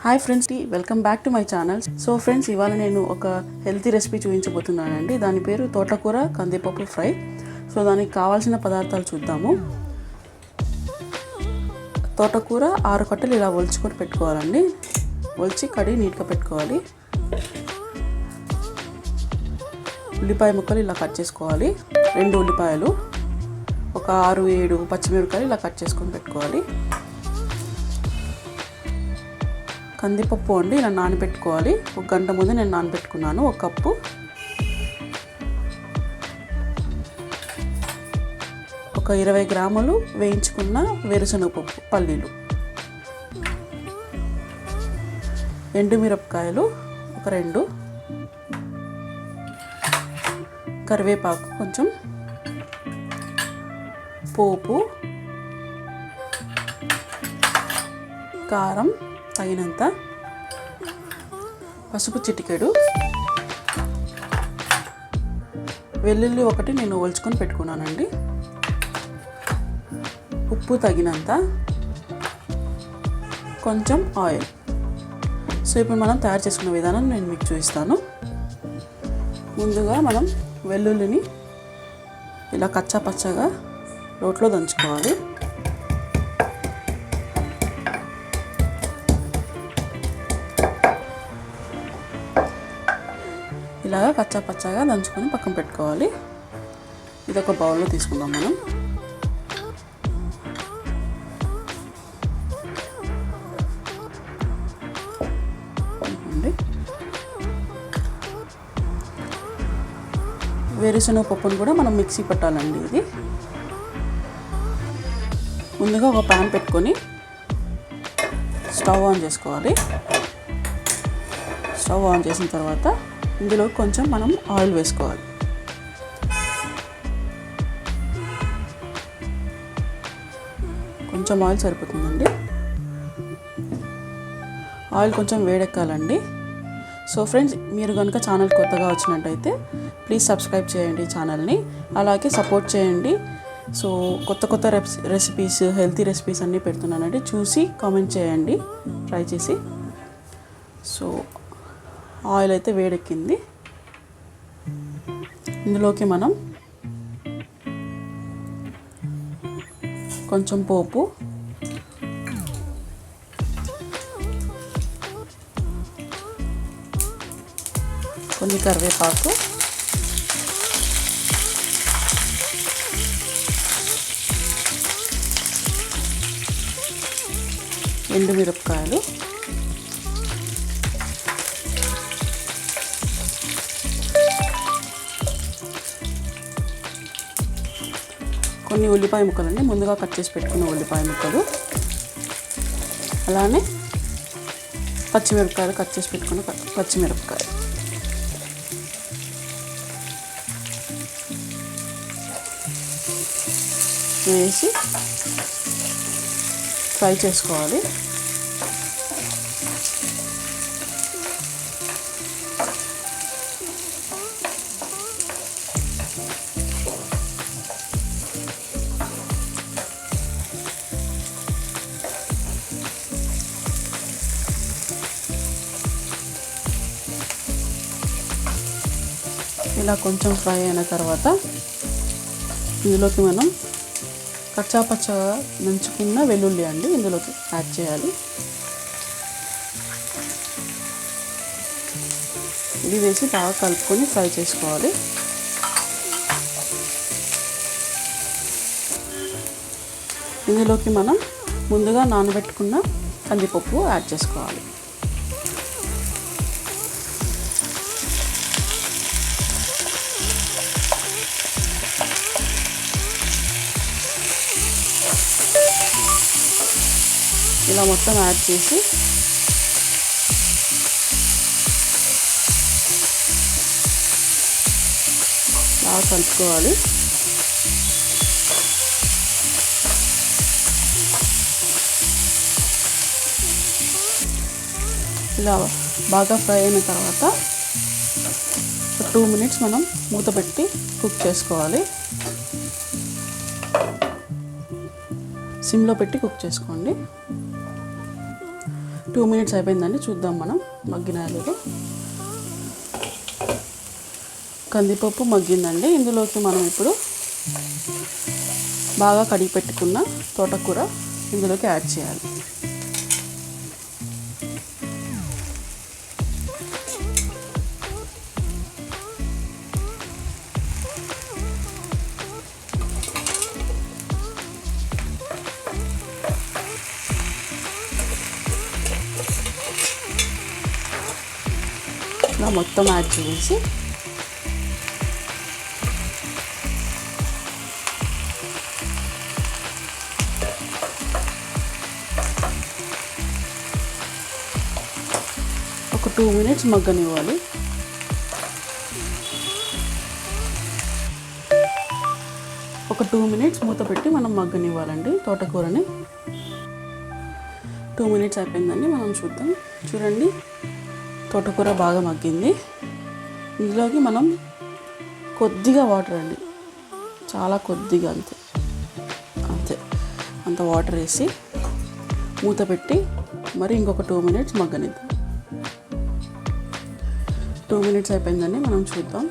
Hi friends, welcome back to my channel. So friends, ఇవాళ నేను ఒక హెల్తీ రెసిపీ చూపించబోతున్నానండి. దాని పేరు తోటకూర కందిపప్పు ఫ్రై. సో దానికి కావాల్సిన పదార్థాలు చూద్దాము. తోటకూర 6 కట్టలు ఇలా ఒలుచుకొని పెట్టుకోవాలండి. ఒలిచి కడిగి నీట్గా పెట్టుకోవాలి. ఉల్లిపాయ ముక్కలు ఇలా కట్ చేసుకోవాలి. 2 ఉల్లిపాయలు, ఒక 6-7 పచ్చిమిరపకాయలు ఇలా కట్ చేసుకొని పెట్టుకోవాలి. కందిపప్పు అండి ఇలా నానబెట్టుకోవాలి. 1 గంట ముందు నేను నానబెట్టుకున్నాను. 1 కప్పు. ఒక 20 గ్రాములు వేయించుకున్న వేరుశనగపప్పు పల్లీలు, ఎండుమిరపకాయలు ఒక 2, కరివేపాకు కొంచెం, పోపు, కారం తగినంత, పసుపు చిటికెడు, వెల్లుల్లి 1 నేను ఒలుచుకొని పెట్టుకున్నానండి, ఉప్పు తగినంత, కొంచెం ఆయిల్. సో ఇప్పుడు మనం తయారు చేసుకున్న విధానం నేను మీకు చూపిస్తాను. ముందుగా మనం వెల్లుల్లిని ఇలా కచ్చా పచ్చగా రోట్లో దంచుకోవాలి. ఇలాగా కచ్చా పచ్చగా దంచుకొని పక్కన పెట్టుకోవాలి. ఇది ఒక బౌల్లో తీసుకుందాం మనం. వేరుశనగ పప్పును కూడా మనం మిక్సీ పట్టాలండి. ఇది ముందుగా ఒక ప్యాన్ పెట్టుకొని స్టవ్ ఆన్ చేసుకోవాలి. స్టవ్ ఆన్ చేసిన తర్వాత ఇందులో కొంచెం మనం ఆయిల్ వేసుకోవాలి. కొంచెం ఆయిల్ సరిపోతుందండి. ఆయిల్ కొంచెం వేడెక్కాలండి. సో ఫ్రెండ్స్, మీరు కనుక ఛానల్ కొత్తగా వచ్చినట్టయితే ప్లీజ్ సబ్స్క్రైబ్ చేయండి ఛానల్ని, అలాగే సపోర్ట్ చేయండి. సో కొత్త రెసిపీస్, హెల్తీ రెసిపీస్ అన్నీ పెడుతున్నానండి. చూసి కామెంట్ చేయండి ట్రై చేసి. సో ఆయిల్ అయితే వేడెక్కింది. ఇందులోకి మనం కొంచెం పోపు, కొన్ని కరివేపాకు, ఎండుమిరపకాయలు, కొన్ని ఉల్లిపాయ ముక్కలండి, ముందుగా కట్ చేసి పెట్టుకున్న ఉల్లిపాయ ముక్కలు, అలానే పచ్చిమిరపకాయలు, కట్ చేసి పెట్టుకున్న పచ్చిమిరపకాయలు, వేసి ఫ్రై చేసుకోవాలి. ఇలా కొంచెం ఫ్రై అయిన తర్వాత ఇందులోకి మనం కచ్చా పచ్చగా దంచుకున్న వెల్లుల్లి అండి ఇందులోకి యాడ్ చేయాలి. ఇది వేసి బాగా కలుపుకొని ఫ్రై చేసుకోవాలి. ఇందులోకి మనం ముందుగా నానబెట్టుకున్న కందిపప్పు యాడ్ చేసుకోవాలి. ఇలా మొత్తం యాడ్ చేసి బాగా కలుపుకోవాలి. ఇలా బాగా ఫ్రై అయిన తర్వాత 2 మినిట్స్ మనం మూత పెట్టి కుక్ చేసుకోవాలి. సిమ్లో పెట్టి కుక్ చేసుకోండి. 2 మినిట్స్ అయిపోయిందండి. చూద్దాం మనం మగ్గినాయో లేదో. కందిపప్పు మగ్గిందండి. ఇందులోకి మనం ఇప్పుడు బాగా కడిగి పెట్టుకున్న తోటకూర ఇందులోకి యాడ్ చేయాలి. ఇలా మొత్తం యాడ్ చేసి ఒక 2 మినిట్స్ మగ్గనివ్వాలి. ఒక 2 మినిట్స్ మూత పెట్టి మనం మగ్గనివ్వాలండి తోటకూరని. 2 మినిట్స్ అయిపోయిందండి. మనం చూద్దాం. చూడండి, తోటకూర బాగా మగ్గింది. ఇందులోకి మనం కొద్దిగా వాటర్ అండి, చాలా కొద్దిగా, అంతే అంతే అంత వాటర్ వేసి మూత పెట్టి మరి ఇంకొక 2 మినిట్స్ మగ్గనిద్దాం. 2 మినిట్స్ అయిపోయిందండి. మనం చూద్దాం.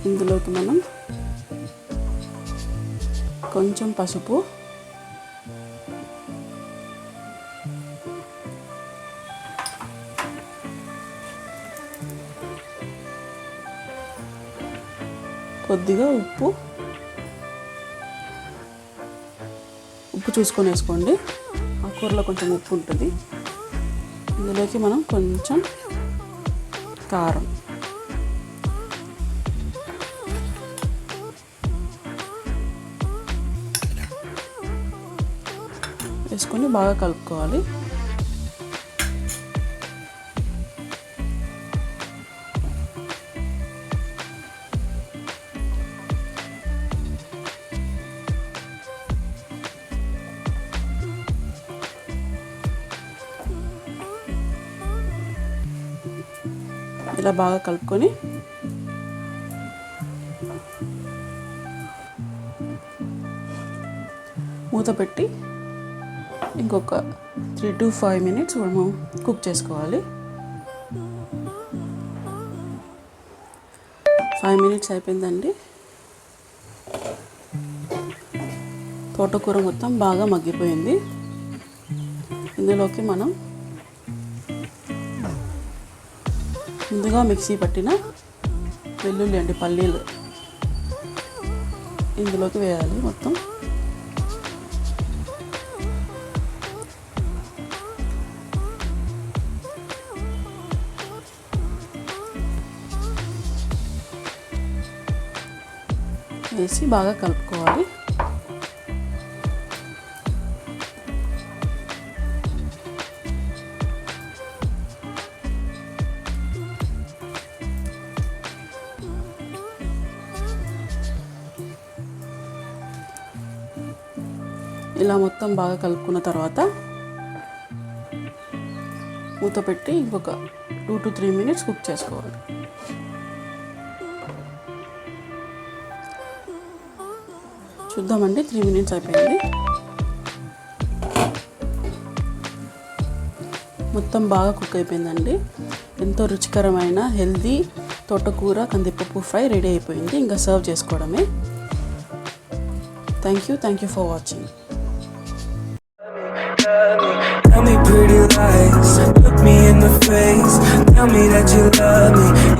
ఇందులోకి మనం కొంచెం పసుపు, కొద్దిగా ఉప్పు చూసుకొని వేసుకోండి. ఆ కూరలో కొంచెం ఉప్పు ఉంటుంది. ఇందులోకి మనం కొంచెం కారం, వేసుకొని బాగా కలుపుకోవాలి. ఇలా బాగా కలుపుకొని మూత పెట్టి ఇంకొక 3 to 5 మినిట్స్ మనం కుక్ చేసుకోవాలి. 5 మినిట్స్ అయిపోయిందండి. తోటకూర మొత్తం బాగా మగ్గిపోయింది. ఇందులోకి మనం ముందుగా మిక్సీ పట్టిన వెల్లుల్లి అండి, పల్లీలు ఇందులోకి వేయాలి. మొత్తం వేసి బాగా కలుపుకోవాలి. ఇలా మొత్తం బాగా కలుపుకున్న తర్వాత మూత పెట్టి ఇంకొక 2 to 3 మినిట్స్ కుక్ చేసుకోవాలి. చూద్దామండి. 3 మినిట్స్ అయిపోయింది. మొత్తం బాగా కుక్ అయిపోయిందండి. ఎంతో రుచికరమైన హెల్దీ తోటకూర కందిపప్పు ఫ్రై రెడీ అయిపోయింది. ఇంకా సర్వ్ చేసుకోవడమే. Thank you for watching. Tell me pretty lies, look me in the face. Tell me that you love me.